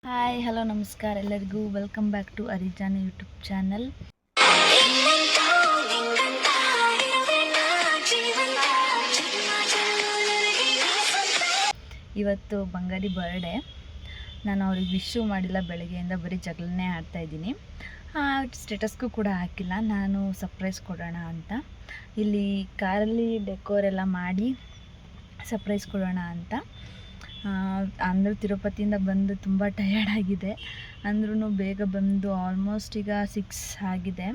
Hi hello ನಮಸ್ಕಾರ ಎಲ್ಲರಿಗೂ welcome back to Arijan YouTube channel. ಇವತ್ತು ಬಂಗಾರಿ ಬರ್ಡೇ. ನಾನು ಅವ್ರಿಗೆ ವಿಶ್ಶು ಮಾಡಿಲ್ಲ, ಬೆಳಗ್ಗೆಯಿಂದ ಬರೀ ಜಗಳನ್ನೇ ಆಡ್ತಾಯಿದ್ದೀನಿ. ಸ್ಟೇಟಸ್ಗೂ ಕೂಡ ಹಾಕಿಲ್ಲ. ನಾನು ಸರ್ಪ್ರೈಸ್ ಕೊಡೋಣ ಅಂತ ಇಲ್ಲಿ ಕಾರಲ್ಲಿ ಡೆಕೋರ್ ಎಲ್ಲ ಮಾಡಿ ಸರ್ಪ್ರೈಸ್ ಕೊಡೋಣ ಅಂತ. ಅಂದರೂ ತಿರುಪತಿಯಿಂದ ಬಂದು ತುಂಬ ಟಯರ್ಡ್ ಆಗಿದೆ. ಅಂದ್ರೂ ಬೇಗ ಬಂದು ಆಲ್ಮೋಸ್ಟ್ ಈಗ 6 ಆಗಿದೆ.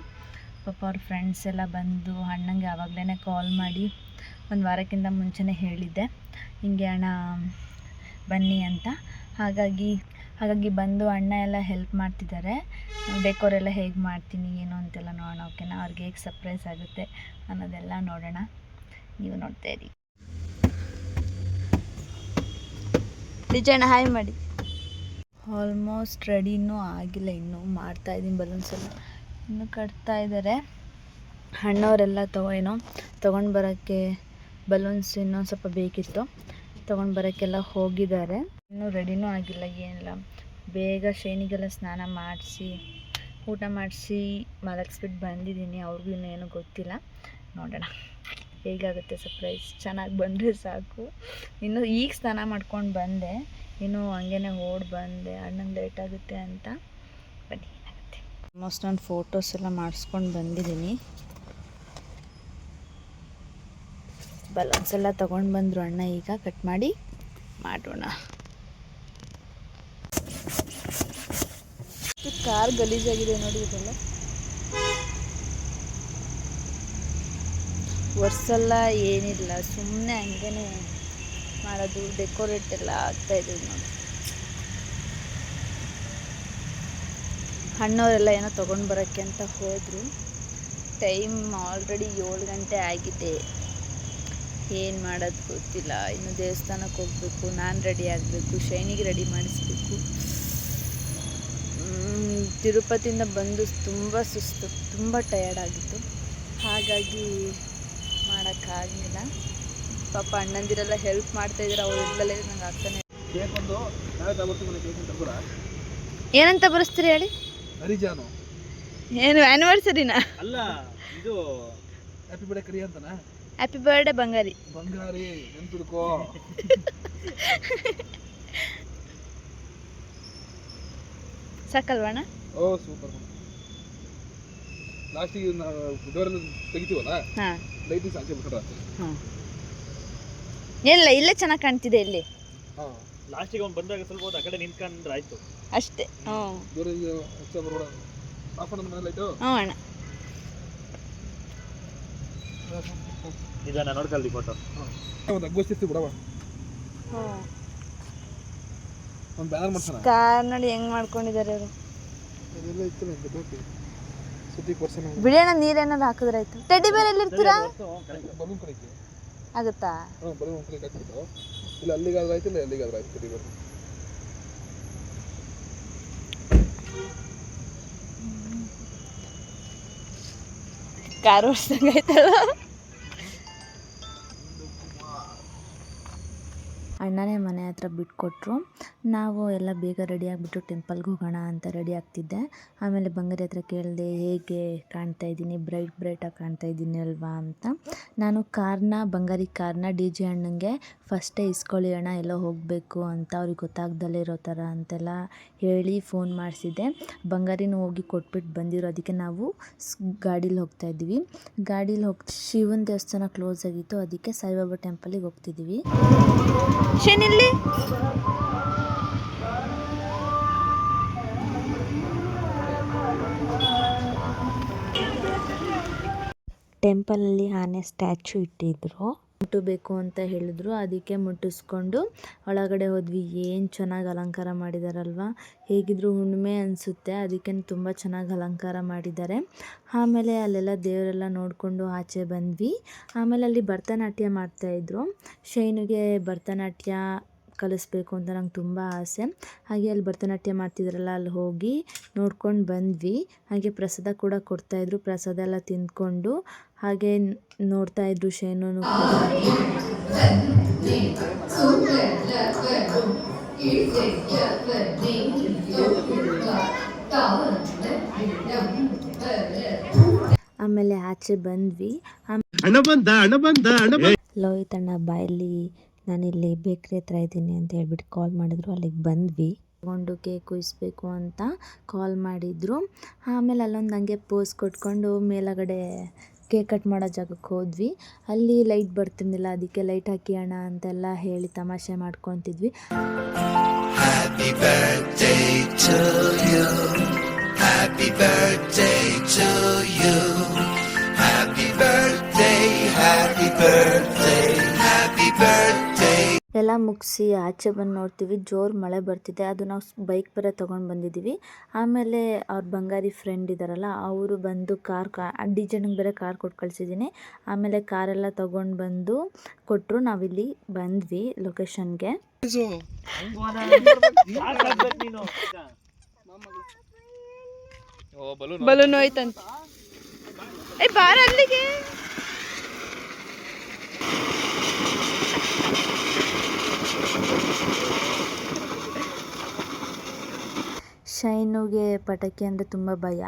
ಪಾಪ ಅವ್ರ ಫ್ರೆಂಡ್ಸ್ ಎಲ್ಲ ಬಂದು ಅಣ್ಣಂಗೆ ಆವಾಗಲೇ ಕಾಲ್ ಮಾಡಿ ಒಂದು ವಾರಕ್ಕಿಂತ ಮುಂಚೆನೇ ಹೇಳಿದ್ದೆ, ಹಿಂಗೆ ಅಣ್ಣ ಬನ್ನಿ ಅಂತ. ಹಾಗಾಗಿ ಬಂದು ಅಣ್ಣ ಎಲ್ಲ ಹೆಲ್ಪ್ ಮಾಡ್ತಿದ್ದಾರೆ. ಡೆಕೋರ್ ಎಲ್ಲ ಹೇಗೆ ಮಾಡ್ತೀನಿ ಏನು ಅಂತೆಲ್ಲ ನೋಡೋಣ. ಓಕೆನಾ, ಅವ್ರಿಗೆ ಹೇಗೆ ಸರ್ಪ್ರೈಸ್ ಆಗುತ್ತೆ ಅನ್ನೋದೆಲ್ಲ ನೋಡೋಣ. ನೀವು ನೋಡ್ತಾ ಇರಿ. ನಿಜಣ್ಣ ಹಾಯ್ ಮಾಡಿ. ಆಲ್ಮೋಸ್ಟ್ ರೆಡಿನೂ ಆಗಿಲ್ಲ, ಇನ್ನೂ ಮಾಡ್ತಾಯಿದ್ದೀನಿ. ಬಲೂನ್ಸ್ ಎಲ್ಲ ಇನ್ನೂ ಕಟ್ತಾ ಇದ್ದಾರೆ. ಅಣ್ಣವರೆಲ್ಲ ತೊಗೊಂಡು ಬರೋಕ್ಕೆ ಬಲೂನ್ಸ್ ಇನ್ನೊಂದು ಸ್ವಲ್ಪ ಬೇಕಿತ್ತು, ತೊಗೊಂಡು ಬರೋಕ್ಕೆಲ್ಲ ಹೋಗಿದ್ದಾರೆ. ಇನ್ನೂ ರೆಡಿನೂ ಆಗಿಲ್ಲ, ಏನಿಲ್ಲ. ಬೇಗ ಶೈನಿಗೆಲ್ಲ ಸ್ನಾನ ಮಾಡಿಸಿ ಊಟ ಮಾಡಿಸಿ ಮಲಗಿಸ್ಬಿಟ್ಟು ಬಂದಿದ್ದೀನಿ. ಅವ್ರಿಗೂ ಇನ್ನೇನು ಗೊತ್ತಿಲ್ಲ, ನೋಡೋಣ ಹೇಗಾಗುತ್ತೆ ಸರ್ಪ್ರೈಸ್. ಚೆನ್ನಾಗಿ ಬಂದರೆ ಸಾಕು. ಇನ್ನು ಈಗ ಸ್ನಾನ ಮಾಡ್ಕೊಂಡು ಬಂದೆ, ಇನ್ನೂ ಹಂಗೇ ಓಡಿ ಬಂದೆ. ಅಣ್ಣಂಗೆ ಲೇಟ್ ಆಗುತ್ತೆ ಅಂತ. ಬನ್ನಿ ಏನಾಗುತ್ತೆ. ಆಲ್ಮೋಸ್ಟ್ ನಾನು ಫೋಟೋಸ್ ಎಲ್ಲ ಮಾಡಿಸ್ಕೊಂಡು ಬಂದಿದ್ದೀನಿ. ಬಲೂನ್ಸ್ ಎಲ್ಲ ತೊಗೊಂಡು ಬಂದರು ಅಣ್ಣ. ಈಗ ಕಟ್ ಮಾಡಿ ಮಾಡೋಣ. ಕಾರ್ ಗಲೀಜಾಗಿದೆ ನೋಡಿ. ಇದೆಲ್ಲ ವರ್ಷಲ್ಲ ಏನಿಲ್ಲ, ಸುಮ್ಮನೆ ಹಂಗೇ ಮಾಡೋದು. ಡೆಕೋರೇಟ್ ಎಲ್ಲ ಆಗ್ತಾಯಿದೆ ನೋಡಿ. ಅಣ್ಣವರೆಲ್ಲ ಏನೋ ತೊಗೊಂಡು ಬರೋಕ್ಕೆ ಅಂತ ಹೋದರು. ಟೈಮ್ ಆಲ್ರೆಡಿ 7 ಗಂಟೆ ಆಗಿದೆ. ಏನು ಮಾಡೋದು ಗೊತ್ತಿಲ್ಲ. ಇನ್ನು ದೇವಸ್ಥಾನಕ್ಕೆ ಹೋಗಬೇಕು, ನಾನು ರೆಡಿ ಆಗಬೇಕು, ಶೈನಿಗೆ ರೆಡಿ ಮಾಡಿಸ್ಬೇಕು. ತಿರುಪತಿಯಿಂದ ಬಂದು ತುಂಬ ಸುಸ್ತು, ತುಂಬ ಟಯರ್ಡ್ ಆಗಿತ್ತು. ಹಾಗಾಗಿ ಮಾಡೋಕ್ಕಾಗಲಿಲ್ಲ. ಪಾಪ ಅಣ್ಣಂದಿರೆಲ್ಲ ಹೆಲ್ಪ್ ಮಾಡ್ತಾಯಿದ್ದಾರೆ. ಅವ್ರು ಇಲ್ಲಲೇ ನಂಗೆ ಆಗ್ತಾನೆ. ಏನಂತ ಬರೆಸ್ತೀರಿ ಹೇಳಿ? ಅರಿಜಾನು ಏನು ಆ್ಯನಿವರ್ಸರಿನಾ? ಅಲ್ಲ, ಇದು ಹ್ಯಾಪಿ ಬರ್ಡೇ ಕರಿ ಅಂತನಾ? ಹ್ಯಾಪಿ ಬರ್ಡೇ ಬಂಗಾರಿ. ಬಂಗಾರಿ ನೆನ್ಪಿಡ್ಕೋ. ಸಾಕಲ್ವಣ್ಣ? ಓ ಸೂಪರ್. ಲಾಸ್ಟಿಗೆ ಡೋರ್ ತೆಗಿತೀವಲ್ಲ, ಹಾಂ, ಲೈಟಿಂಗ್ ಸಾಂಚೆ ಬಿಟ್ರೆ ಹಾಂ, ಏನಿಲ್ಲ, ಇಲ್ಲೇ ಚೆನ್ನಾಗಿ ಕಾಣ್ತಿದೆ. ಇಲ್ಲಿ ಹಾಂ, ಲಾಸ್ಟಿಗೆ ಅವ್ನು ಬಂದಾಗ ಸ್ವಲ್ಪ ಹೊತ್ತು ಆ ಕಡೆ ನಿಂತ್ಕೊಂಡ್ರೆ ಆಯ್ತು ಅಷ್ಟೇ. ಹ್ಞೂ, ದೂರಿಗೆ ಹಚ್ಚ ಬರೋಣ. ಆಫ್ ಮಾಡೋಣ ಮನೆ ಲೈಟು. ಹ್ಞೂ ಅಣ್ಣ. ನಿಧಾನ ನೋಡ್ಕಲ್ದಿ ಫೋಟೋ. ಒಂದು ಅಗ್ಗೋಸ್ತಿರ್ತೀವಿ ಬಿಡವ. ಹ್ಞೂ, ಒಂದು ಬ್ಯಾನರ್ ಮಾಡ್ಸೋಣ. ಕಾರ್ ನೋಡಿ ಹೆಂಗೆ ಮಾಡ್ಕೊಂಡಿದ್ದಾರೆ ಅವರು. ಅದೆಲ್ಲ ಇತ್ತು ನಂಗೆ ಬೇಕು. ಸುದ್ದಿಗೆ ಬರ್ಸೋಣ. ಬಿಡೋಣ, ನೀರೇನಾದ್ರು ಹಾಕಿದ್ರಾಯ್ತು. ಟೆಡ್ಡಿ ಬೇರ್ ಎಲ್ಲಿರ್ತೀರಾ? ಬಲೂನ್ ಕಡೆಗೆ ಆಗುತ್ತಾ? ಹಾಂ, ಬಲೂನ್ ಕಡೆಗೆ ಹಾಕ್ಬಿಟ್ಟು ಇಲ್ಲ ಅಲ್ಲಿಗಾದ್ರೆ ಆಯ್ತು, ಇಲ್ಲ ಅಲ್ಲಿಗಾದ್ರೆ ಆಯ್ತು. ಕಡಿ ಬರ್ರಿ. ಕಾರ್ ಓಡಿಸ್ದಂಗಾಯ್ತಲ್ಲ. ಅಣ್ಣನೇ ಮನೆ ಹತ್ರ ಬಿಟ್ಕೊಟ್ರು. ನಾವು ಎಲ್ಲ ಬೇಗ ರೆಡಿ ಆಗಿಬಿಟ್ಟು ಟೆಂಪಲ್ಗೆ ಹೋಗೋಣ ಅಂತ ರೆಡಿ ಆಗ್ತಿದ್ದೆ. ಆಮೇಲೆ ಬಂಗಾರಿ ಹತ್ರ ಕೇಳಿದೆ, ಹೇಗೆ ಕಾಣ್ತಾ ಇದ್ದೀನಿ, ಬ್ರೈಟಾಗಿ ಕಾಣ್ತಾ ಇದ್ದೀನಿ ಅಲ್ವಾ ಅಂತ. ನಾನು ಬಂಗಾರಿ ಕಾರ್ನ ಡಿ ಜೆ ಅಣ್ಣಂಗೆ ಫಸ್ಟೇ ಇಸ್ಕೊಳ್ಳಿ ಅಣ್ಣ, ಎಲ್ಲೋ ಹೋಗಬೇಕು ಅಂತ ಅವ್ರಿಗೆ ಗೊತ್ತಾಗ್ದಲ್ಲೇ ಇರೋ ಥರ ಅಂತೆಲ್ಲ ಹೇಳಿ ಫೋನ್ ಮಾಡಿಸಿದ್ದೆ. ಬಂಗಾರಿನೂ ಹೋಗಿ ಕೊಟ್ಬಿಟ್ಟು ಬಂದಿರೋ. ಅದಕ್ಕೆ ನಾವು ಗಾಡೀಲಿ ಹೋಗ್ತಾಯಿದ್ವಿ. ಶಿವನ ದೇವಸ್ಥಾನ ಕ್ಲೋಸ್ ಆಗಿತ್ತು, ಅದಕ್ಕೆ ಸಾಯಿಬಾಬಾ ಟೆಂಪಲಿಗೆ ಹೋಗ್ತಿದ್ದೀವಿ. ಶನಿಲ್ಲಿ ಟೆಂಪಲಲ್ಲಿ ಆನೆ ಸ್ಟ್ಯಾಚು ಇಟ್ಟಿದ್ರು. ಮುಟ್ಟಬೇಕು ಅಂತ ಹೇಳಿದ್ರು, ಅದಕ್ಕೆ ಮುಟ್ಟಿಸ್ಕೊಂಡು ಒಳಗಡೆ ಹೋದ್ವಿ. ಏನು ಚೆನ್ನಾಗಿ ಅಲಂಕಾರ ಮಾಡಿದಾರಲ್ವ. ಹೇಗಿದ್ರು ಹುಣ್ಣಿಮೆ ಅನಿಸುತ್ತೆ, ಅದಕ್ಕೆ ತುಂಬ ಚೆನ್ನಾಗಿ ಅಲಂಕಾರ ಮಾಡಿದ್ದಾರೆ. ಆಮೇಲೆ ಅಲ್ಲೆಲ್ಲ ದೇವರೆಲ್ಲ ನೋಡಿಕೊಂಡು ಆಚೆ ಬಂದ್ವಿ. ಆಮೇಲೆ ಅಲ್ಲಿ ಭರತನಾಟ್ಯ ಮಾಡ್ತಾಯಿದ್ರು. ಶೈನಿಗೆ ಭರತನಾಟ್ಯ ಕಲಿಸ್ಬೇಕು ಅಂತ ನಂಗೆ ತುಂಬ ಆಸೆ. ಹಾಗೆ ಅಲ್ಲಿ ಭರತನಾಟ್ಯ ಮಾಡ್ತಿದ್ರಲ್ಲ, ಅಲ್ಲಿ ಹೋಗಿ ನೋಡ್ಕೊಂಡು ಬಂದ್ವಿ. ಹಾಗೆ ಪ್ರಸಾದ ಕೂಡ ಕೊಡ್ತಾಯಿದ್ರು. ಪ್ರಸಾದ ಎಲ್ಲ ತಿಂದ್ಕೊಂಡು ಹಾಗೆ ನೋಡ್ತಾಯಿದ್ರು ಶೈನು. ಆಚೆ ಬಂದ್ವಿ. ಲೋಹಿತ್ ಅಣ್ಣ ಬಾಯಲ್ಲಿ ನಾನಿಲ್ಲಿ ಬೇಕ್ರಿ ಹತ್ರ ಇದ್ದೀನಿ ಅಂತ ಹೇಳ್ಬಿಟ್ಟು ಕಾಲ್ ಮಾಡಿದ್ರು. ಅಲ್ಲಿಗೆ ಬಂದ್ವಿ. ತಗೊಂಡು ಕೇಕ್ ಕುಯಿಸ್ಬೇಕು ಅಂತ ಕಾಲ್ ಮಾಡಿದ್ರು. ಆಮೇಲೆ ಅಲ್ಲೊಂದು ನನಗೆ ಪೋಸ್ ಕೊಟ್ಕೊಂಡು ಮೇಲಗಡೆ ಕೇಕ್ ಕಟ್ ಮಾಡೋ ಜಾಗಕ್ಕೆ ಹೋದ್ವಿ. ಅಲ್ಲಿ ಲೈಟ್ ಬರ್ತಿರ್ಲಿಲ್ಲ, ಅದಕ್ಕೆ ಲೈಟ್ ಹಾಕಿ ಅಣ್ಣ ಅಂತೆಲ್ಲ ಹೇಳಿ ತಮಾಷೆ ಮಾಡ್ಕೊತಿದ್ವಿ. Happy birthday to you. Happy birthday to you. Happy birthday, happy birthday, happy birthday. ಎಲ್ಲ ಮುಗಿಸಿ ಆಚೆ ಬಂದು ನೋಡ್ತೀವಿ, ಜೋರು ಮಳೆ ಬರ್ತಿದೆ. ಅದು ನಾವು ಬೈಕ್ ಬೇರೆ ತೊಗೊಂಡು ಬಂದಿದ್ದೀವಿ. ಆಮೇಲೆ ಅವ್ರ ಬಂಗಾರಿ ಫ್ರೆಂಡ್ ಇದ್ದಾರಲ್ಲ, ಅವರು ಬಂದು ಡಿಜೆನಿಗೆ ಬೇರೆ ಕಾರ್ ಕೊಟ್ಟು ಕಳಿಸಿದ್ದೀನಿ. ಆಮೇಲೆ ಕಾರೆಲ್ಲ ತೊಗೊಂಡು ಬಂದು ಕೊಟ್ಟರು. ನಾವಿಲ್ಲಿ ಬಂದ್ವಿ ಲೊಕೇಶನ್ಗೆ. ಬಲೂನ್ ಹೋಯ್ತಂತ. ಬಾರ ಅಲ್ಲಿಗೆ. ಶೈನುಗೆ ಪಟಾಕಿ ಅಂದರೆ ತುಂಬ ಭಯ.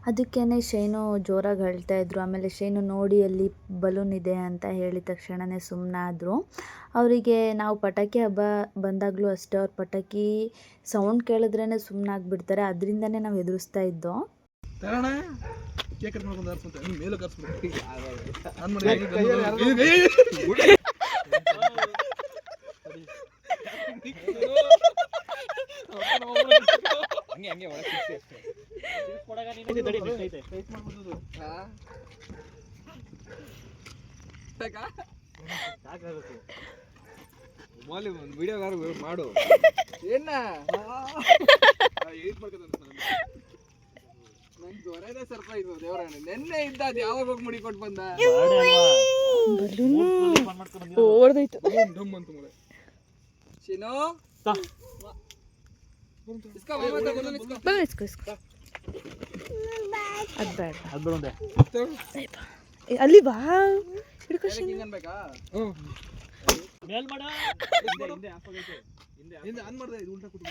ಅದಕ್ಕೇ ಶೈನು ಜೋರಾಗಿ ಹೇಳ್ತಾ ಇದ್ರು. ಆಮೇಲೆ ಶೈನು ನೋಡಿ ಅಲ್ಲಿ ಬಲೂನ್ ಇದೆ ಅಂತ ಹೇಳಿದ ತಕ್ಷಣವೇ ಸುಮ್ಮನಾದರು. ಅವರಿಗೆ ನಾವು ಪಟಾಕಿ ಹಬ್ಬ ಬಂದಾಗಲೂ ಅಷ್ಟೇ, ಅವ್ರ ಪಟಾಕಿ ಸೌಂಡ್ ಕೇಳಿದ್ರೇ ಸುಮ್ಮನಾಗ್ಬಿಡ್ತಾರೆ. ಅದರಿಂದನೇ ನಾವು ಎದುರಿಸ್ತಾ ಇದ್ದೋ. ವಿಡಿಯೋಗಾರ ಮಾಡು ಏನ ಹೊರದೇ ಸರ್ಪ್ರೈಸ್ ದೇವರಾಣಿ. ನೆನ್ನೆ ಇದ್ದ ಅದು ಯಾವಾಗ ಹೋಗಿ ಮುಡಿ ಕೊಟ್ಟು ಬಂದ ಶಿನೋ ಅಲ್ಲಿ ಬಾ ಅನ್ಬೇಕಾ ಹಿಂದೆ ಆನ್ ಮಾಡ್ದೆ ಇದು ಉಲ್ಟಾ ಕುಟ್ಟ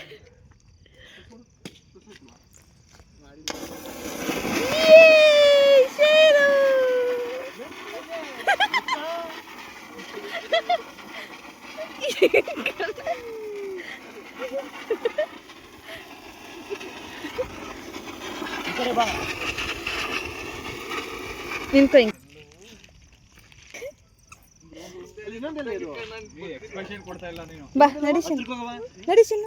ನಿಂತ್ಕೊ. ಬಾ ನಡಿಸಿನ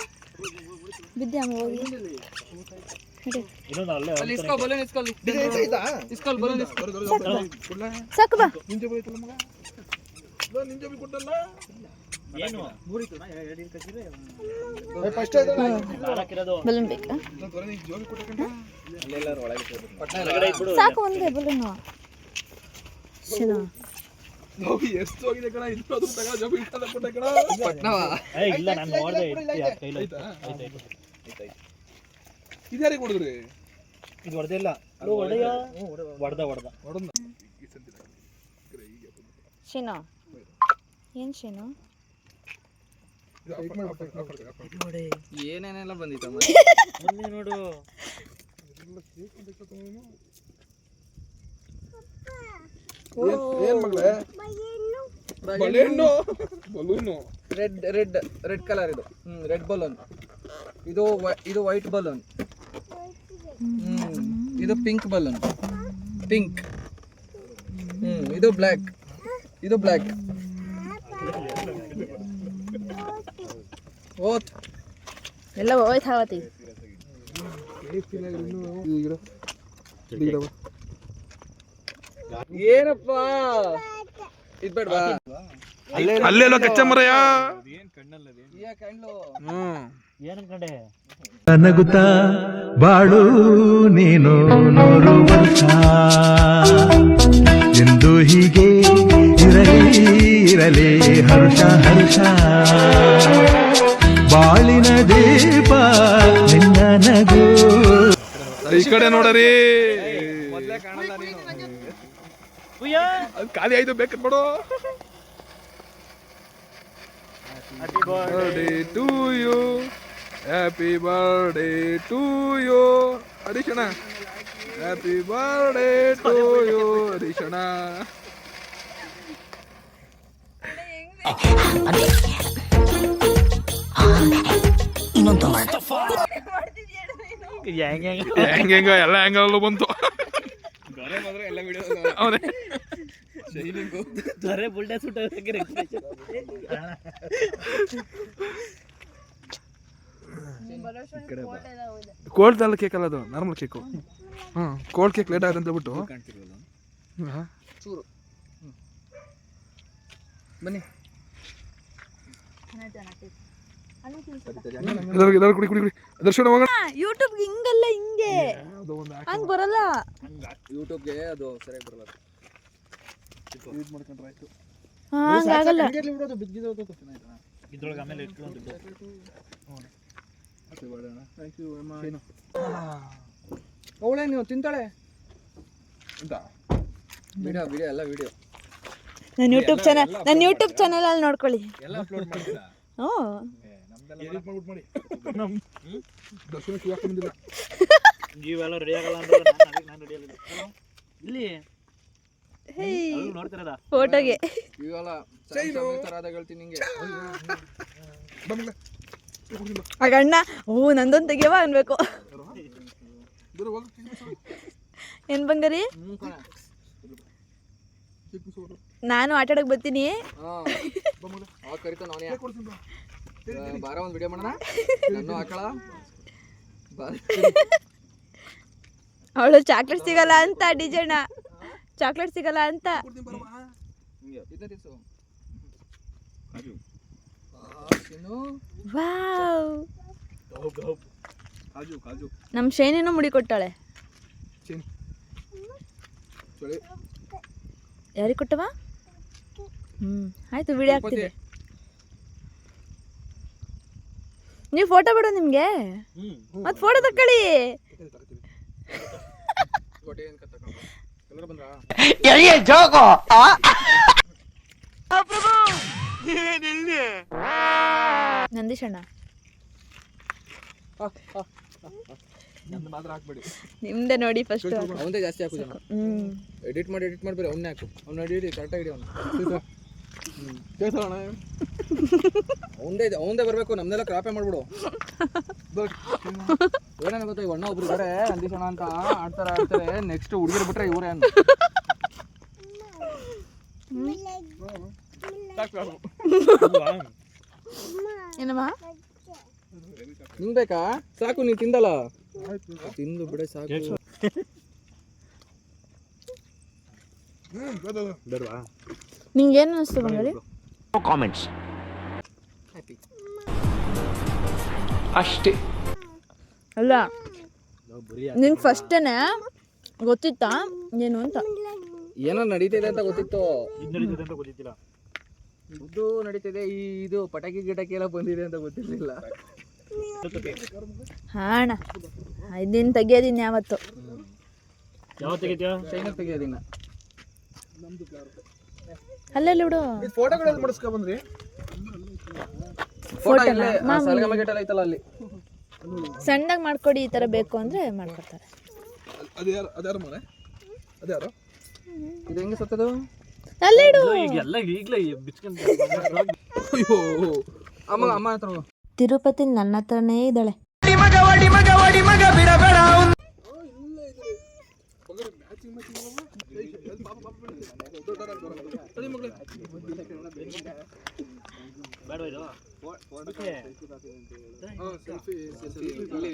ಬಿದ್ದೆ ಹೋಗಿ. ಸಾಕು ಬಾ. ಬಲೂನ್ ಬೇಕಾ? ಸಾಕು ಒಂದೇ ಬಲೂನು. ಎಷ್ಟು ಹೋಗಿದೆ ಕಣ ಇದು ಜೋಬಿ ಇಟ್ಟದ ಪುಟ್ಟ ಕಣ ಇಲ್ಲ ನಾನು ನೋಡಿದೆ ಇದ್ಯಾರಿಗೆ ಕೊಡಿದ್ರಿ? ಇದು ಹೊಡೆದಿಲ್ಲ, ಹೊಡೆದ ಶಿನೋ ಏನ್ ಶಿನೋ ಏನೇನೆಲ್ಲ ಬಂದಿತ್ತಮ್ಮ ನೋಡು. ಏನ್ ಮಗಳೇ? ಬಲೂನು ರೆಡ್ ಕಲರ್ ಇದು. Red balloon. ಇದು ವೈಟ್ ಬಲೂನ್. ಇದು ಪಿಂಕ್ ಬಲೂನ್. ಪಿಂಕ್. ಇದು ಬ್ಲ್ಯಾಕ್. ಓತ್ ಎಲ್ಲ ಹೋಯ್ತು ಹಾವತಿ. ಏನಪ್ಪ ಇದು ಬೇಡವಾ? ಅಲ್ಲೆಲ್ಲೋ ಕಚ್ಚಮರಯ್ಯ ಏನಂಕಂಡೆ ನಗುತ್ತಾ ಬಾಳು ನೀನು 100 ವರ್ಷ ಎಂದು ಹೀಗೆ ಇರಲಿ ಹರುಷ ಬಾಳಿನ ದೀಪ ನಿನ್ನ ನಗು. ಈ ಕಡೆ ನೋಡರಿ. ಖಾಲಿ ಆಯ್ತು ಬೇಕಂತ ಬಿಡು. Happy birthday to you. Happy birthday to you. ಹರೀಶಣ್ಣ ಹ್ಯಾಪಿ ಬರ್ಡೇ ಟು ಯು ಹರೀಶಣ್ಣ. ಹೆಂಗ ಎಲ್ಲ ಹೆಂಗಲ್ಲೂ ಬಂತು. ಅವನೇ ಜ್ವರ ಬುಲ್ಡೆ ಸುಟ್ಟ ಕೋಲ್ಡ್ ಅಲ್ಲ ಕೇಕ್ ಅಲ್ಲ ಅದು ನಾರ್ಮಲ್ ಕೇಕು. ಹಾಂ ಕೋಲ್ಡ್ ಕೇಕ್ ಲೇಟ್ ಆಗುತ್ತೆ ಅಂತ ಬಿಟ್ಟು ಚೂರು ಬನ್ನಿ ಎಲ್ಲರೂ ಕುಡಿ ಕುಡಿ ಕುಡಿ ದರ್ಶನ ಹೋಗೋಣ. ಯೂಟ್ಯೂಬ್ ಹಿಂಗಲ್ಲ ಹಿಂಗೆ ಹಂಗ್ ಬರಲ್ಲ. ಯೂಟ್ಯೂಬ್ಗೆ ಅದು ಸರಿಯಾಗಿ ಬರಲ್ಲ. ಯೂಸ್ ಮಾಡ್ಕೊಂಡ್ರೆ ಆಯ್ತು. ಹಂಗಾಗಲ್ಲ. ಇದ್ರೊಳಗೆ ಆಮೇಲೆ ಇಟ್ಕೊಂಡು ಥ್ಯಾಂಕ್ ಯು ಅಮ್ಮ. ಅವಳೇ ನೀವು ತಿಂತಾಳೆ ಅಂತ ವಿಡಿಯೋ ವಿಡಿಯೋ ಎಲ್ಲ ವಿಡಿಯೋ ನನ್ನ ಯೂಟ್ಯೂಬ್ ಚಾನಲ್ ಅಲ್ಲಿ ನೋಡ್ಕೊಳ್ಳಿ. ಎಲ್ಲ ಅಪ್ಲೋಡ್ ಮಾಡ್ತೀರಾ? ಹ್ಞೂ ಎಡಿಟ್ ಮಾಡ್ಬಿಟ್ಟು ಮಾಡಿ. ದರ್ಶನ ಕ್ಯೂ ಹಾಕೊಂಡಿಲ್ಲ. ನೀವೆಲ್ಲ ರೆಡಿ ಆಗಲ್ಲ ಅಂದ್ರೆ ನಾನು ರೆಡಿ ಆಗಿಲ್ಲ. ಇಲ್ಲಿ ನೋಡ್ತಿರೋದ ಫೋಟೋಗೆ ಇವೆಲ್ಲ ಥರ ಹೇಳ್ತೀನಿ ನಿಂಗೆ. ಬಂದ್ಲೆ ಆಗ ಅಣ್ಣ ನಂದೊಂದು ತೆಗಿಯವ ಅನ್ಬೇಕು. ದೂರ ಹೋಗ. ಏನ್ ಬಂಗಾರಿ ನಾನು ಆಟ ಆಡಕ್ ಬರ್ತೀನಿ. ಅವಾಗ ಕರಿತಾನ ಅವನೇ ಬಾರ ಒಂದು ವಿಡಿಯೋ ಮಾಡೋಣ ನಾನು ಹಾಕಳ. ಅವಳು ಚಾಕ್ಲೇಟ್ ಸಿಗಲ್ಲ ಅಂತ ಡಿಜಣ್ಣ ಚಾಕ್ಲೇಟ್ ಸಿಗಲ್ಲ ಅಂತ. ವಾವ್ ಕಾಜು ಕಾಜು ನಮ್ ಶೈನಿನೂ ಮುಡಿ ಕೊಟ್ಟಾಳೆ. ಯಾರಿಗೆ ಕೊಟ್ಟವ? ಆಯ್ತು ವಿಡಿಯೋ ಹಾಕ್ತೀನಿ. ನೀವು ಫೋಟೋ ಬಿಡು ನಿಮ್ಗೆ ಮತ್ ಫೋಟೋ ತಕ್ಕೊಳ್ಳಿ. ನಂದೀಶ್ ಅಣ್ಣ ನಂದು ಮಾತ್ರ ಹಾಕ್ಬೇಡಿ. ನಿಮ್ದೆ ನೋಡಿ ಫಸ್ಟ್. ಅವಂದೇ ಜಾಸ್ತಿ ಹಾಕು ಜನ. ಎಡಿಟ್ ಮಾಡಿ ಬೇರೆ ಅವನ್ನೇ ಹಾಕು. ಅವ್ನ ಹಿಡಿ ಕರೆಕ್ಟಾಗಿ ಹಿಡಿ. ಅವಂದೇ ಬರಬೇಕು. ನಮ್ದೆಲ್ಲ ಕ್ರಾಪೇ ಮಾಡ್ಬಿಡು. ಏನೇನು ಗೊತ್ತಾ, ಇವ್ ಅಣ್ಣ ಒಬ್ರು ಇದಾರೆ ನಂದೀಶ್ ಅಣ್ಣ ಅಂತ ಆಡ್ತಾರೆ. ನೆಕ್ಸ್ಟ್ ಹುಡುಗಿರ್ ಬಿಟ್ರೆ ಇವ್ರೆ ಅನ್ನ ಏನಮ್ಮ ನಿಂಗ್ ಬೇಕಾ? ಸಾಕು, ನೀನ್ ತಿಂದಲ್ಲ ತಿಂದು ಬಿಡ ಸಾಕು. ಬೇಡವಾ? ನಿಂಗೆ ಏನು ಅನಿಸ್ತು ಬಂಗಾಳಿ? ಕಾಮೆಂಟ್ಸ್ ಹ್ಯಾಪಿ ಅಷ್ಟೇ. ಅಲ್ಲ ನಿಂಗೆ ಫಸ್ಟೇನೆ ಗೊತ್ತಿತ್ತಾ ಏನು ಅಂತ? ಏನೋ ನಡೀತಿದೆ ಅಂತ ಗೊತ್ತಿತ್ತು. ಇದು ನಡೀತದೆ ಅಂತ ಗೊತ್ತಿತ್ತಿಲ್ಲ. ಇದು ನಡೀತಿದೆ. ಇದು ಪಟಾಕಿ ಗಿಟಾಕಿ ಎಲ್ಲ ಬಂದಿದೆ ಅಂತ ಗೊತ್ತಿರ್ಲಿಲ್ಲ. ಹಾಣ ಇದನ್ನ ತೆಗಿಯೋದಿನ್ ಯಾವತ್ತು ಯಾವ ತೆಗಿತೀಯ? ಚೈನಾ ತೆಗಿಯೋದಿನ್ನ. ಅಲ್ಲೆಲ್ಲ ಬಿಡು. ಫೋಟೋಗಳೆಲ್ಲ ಮಾಡಿಸ್ಕೊ ಬಂದ್ರಿ? ಫೋಟೋ ಇಲ್ಲೇ ಸಲಗಮ ಗೇಟ್ ಎಲ್ಲ ಐತಲ್ಲ ಅಲ್ಲಿ. ಸಣ್ಣದಾಗಿ ಮಾಡ್ಕೊಡಿ, ಈ ಥರ ಬೇಕು ಅಂದರೆ ಮಾಡ್ಕೊಡ್ತಾರೆ. ಅದ್ಯಾರು ಮನೆ? ಅದ್ಯಾರು? ಇದು ಹೆಂಗೆ ಸತ್ತದು? ಅಲ್ಲೇ ಇಡು. ಈಗೆಲ್ಲ ಈಗಲೇ ಬಿಚ್ಕೊಂಡು ಅಯ್ಯೋ ಅಮ್ಮ ಅಮ್ಮ ಹತ್ರ ಹೋಗು. ತಿರುಪತಿ ನನ್ನ ಹತ್ರನೇ ಇದ್ದಾಳೆ.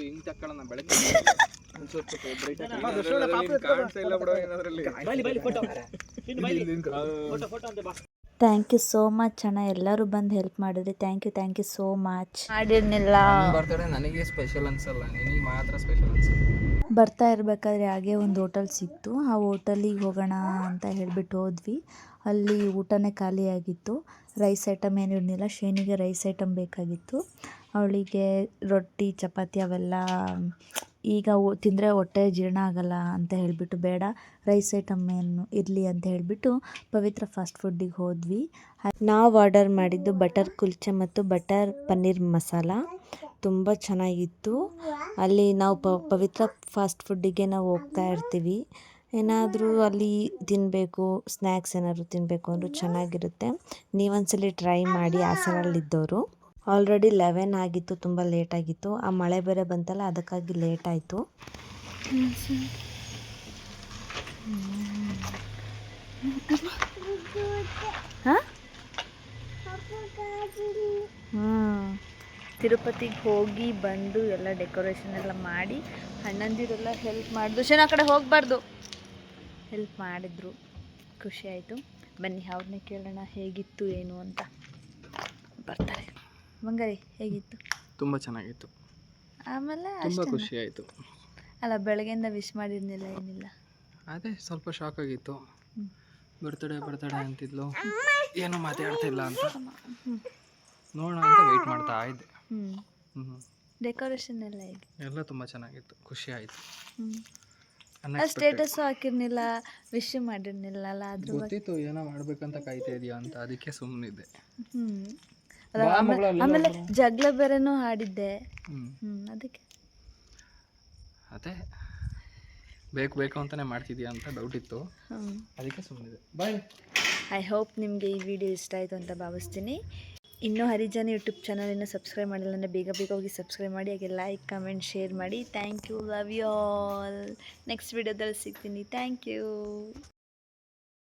ಹಿಂಗ್ ತಕ್ಕೊಳ್ಳೋಣ ಬೆಳಗ್ಗೆ. ಥ್ಯಾಂಕ್ ಯು ಸೋ ಮಚ್ ಅಣ್ಣ, ಎಲ್ಲರೂ ಬಂದು ಹೆಲ್ಪ್ ಮಾಡಿದ್ರಿ. Thank you so much. ಮಾಡಿರ್ನಿಲ್ಲ ಬರ್ತಡೆ ನನಗೆ ಸ್ಪೆಷಲ್ ಅನ್ಸಲ್ಲ, ನಿನಗೆ ಮಾತ್ರ ಸ್ಪೆಷಲ್ ಅನ್ಸಲ್ಲ. ಬರ್ತಾ ಇರಬೇಕಾದ್ರೆ ಹಾಗೆ ಒಂದು ಹೋಟೆಲ್ ಸಿಕ್ತು. ಆ ಹೋಟೆಲಿಗೆ ಹೋಗೋಣ ಅಂತ ಹೇಳಿಬಿಟ್ಟು ಹೋದ್ವಿ. ಅಲ್ಲಿ ಊಟನೇ ಖಾಲಿಯಾಗಿತ್ತು. ರೈಸ್ ಐಟಮ್ ಏನು ಇರಲಿಲ್ಲ. ಶೇನಿಗೆ ರೈಸ್ ಐಟಮ್ ಬೇಕಾಗಿತ್ತು. ಅವಳಿಗೆ ರೊಟ್ಟಿ ಚಪಾತಿ ಅವೆಲ್ಲ ಈಗ ತಿಂದರೆ ಹೊಟ್ಟೆ ಜೀರ್ಣ ಆಗಲ್ಲ ಅಂತ ಹೇಳಿಬಿಟ್ಟು ಬೇಡ, ರೈಸ್ ಐಟಮ್ ಏನು ಇರಲಿ ಅಂತ ಹೇಳಿಬಿಟ್ಟು ಪವಿತ್ರ ಫಾಸ್ಟ್ ಫುಡ್ಡಿಗೆ ಹೋದ್ವಿ. ನಾವು ಆರ್ಡರ್ ಮಾಡಿದ್ದು ಬಟರ್ ಕುಲ್ಚೆ ಮತ್ತು ಬಟರ್ ಪನ್ನೀರ್ ಮಸಾಲ. ತುಂಬ ಚೆನ್ನಾಗಿತ್ತು. ಅಲ್ಲಿ ನಾವು ಪವಿತ್ರ ಫಾಸ್ಟ್ ಫುಡ್ಡಿಗೆ ನಾವು ಹೋಗ್ತಾ ಇರ್ತೀವಿ. ಏನಾದರೂ ಅಲ್ಲಿ ತಿನ್ನಬೇಕು, ಸ್ನ್ಯಾಕ್ಸ್ ಏನಾದರೂ ತಿನ್ನಬೇಕು ಅಂದರೂ ಚೆನ್ನಾಗಿರುತ್ತೆ. ನೀವೊಂದ್ಸಲಿ ಟ್ರೈ ಮಾಡಿ ಹಾಸನಲ್ಲಿದ್ದವರು. ಆಲ್ರೆಡಿ 11 ಆಗಿತ್ತು, ತುಂಬ ಲೇಟ್ ಆಗಿತ್ತು. ಆ ಮಳೆ ಬೇರೆ ಬಂತಲ್ಲ, ಅದಕ್ಕಾಗಿ ಲೇಟ್ ಆಯಿತು. ಹಾಂ, ತಿರುಪತಿಗೆ ಹೋಗಿ ಬಂದು ಎಲ್ಲ ಡೆಕೋರೇಷನ್ ಎಲ್ಲ ಮಾಡಿ ಅಣ್ಣಂದಿರೆಲ್ಲ ಹೆಲ್ಪ್ ಮಾಡಿದ್ರು. ಆ ಕಡೆ ಹೋಗಬಾರ್ದು, ಹೆಲ್ಪ್ ಮಾಡಿದ್ರು. ಖುಷಿ ಆಯಿತು. ಬನ್ನಿ ಅವ್ರನ್ನೇ ಕೇಳೋಣ ಹೇಗಿತ್ತು ಏನು ಅಂತ. ಬರ್ತಾರೆ. ಬಂಗಾರಿ ಹೇಗಿತ್ತು? ತುಂಬ ಚೆನ್ನಾಗಿತ್ತು, ಆಮೇಲೆ ತುಂಬ ಅಷ್ಟೇನಾ? ಖುಷಿ ಆಯಿತು. ಅಲ್ಲ, ಬೆಳಗ್ಗೆಯಿಂದ ವಿಶ್ ಮಾಡಿರ್ಲಿಲ್ಲ, ಏನಿಲ್ಲ. ಅದೇ ಸ್ವಲ್ಪ ಶಾಕ್ ಆಗಿತ್ತು. ಬರ್ತಡೇ ಅಂತಿದ್ಲು, ಏನೂ ಮಾತಾಡ್ತಾ ಇಲ್ಲ ಅಂತ ನೋಡೋಣ ಅಂತ ವೆಯ್ಟ್ ಮಾಡ್ತಾ ಇದ್ದೆ. ಡೆಕೋರೇಷನ್ ಎಲ್ಲ ಹೇಗೆ? ಎಲ್ಲ ತುಂಬ ಚೆನ್ನಾಗಿತ್ತು, ಖುಷಿ ಆಯಿತು. ಸ್ಟೇಟಸ್ಸು ಹಾಕಿರ್ನಿಲ್ಲ, ವಿಶ್ ಮಾಡಿರ್ನಿಲ್ಲ ಅಲ್ಲ, ಅದ್ರ ಬಗ್ಗೆ. ಗೊತ್ತಿತ್ತು ಏನೋ ಮಾಡ್ಬೇಕಂತ ಕಾಯ್ತಾ ಇದೆಯಾ ಅಂತ, ಅದಕ್ಕೆ ಸುಮ್ಮನಿದ್ದೆ. ಆಮೇಲೆ ಜಗಳ ಬೇರೆನೂ ಆಡಿದ್ದೆ. ಅದಕ್ಕೆ ಅದೇ ಬೇಕು ಅಂತಾನೆ ಮಾಡ್ತಿದ್ಯಾ ಅಂತ ಡೌಟ್ ಇತ್ತು, ಅದಕ್ಕೆ ಸುಮ್ಮನಿದೆ. ಬಾಯ್. ಐ ಹೋಪ್ ನಿಮಗೆ ಈ ವಿಡಿಯೋ ಇಷ್ಟ ಆಯಿತು ಅಂತ ಭಾವಿಸ್ತೀನಿ. ಇನ್ನೂ ಹರಿಜನ ಯೂಟ್ಯೂಬ್ ಚಾನಲ್ ಇನ್ನೂ ಸಬ್ಸ್ಕ್ರೈಬ್ ಮಾಡಿಲ್ಲ ಅಂದರೆ ಬೇಗ ಹೋಗಿ ಸಬ್ಸ್ಕ್ರೈಬ್ ಮಾಡಿ. ಹಾಗೆ ಲೈಕ್, ಕಮೆಂಟ್, ಶೇರ್ ಮಾಡಿ. Thank you, love you all. Next ವಿಡಿಯೋದಲ್ಲಿ ಸಿಗ್ತೀನಿ. Thank you.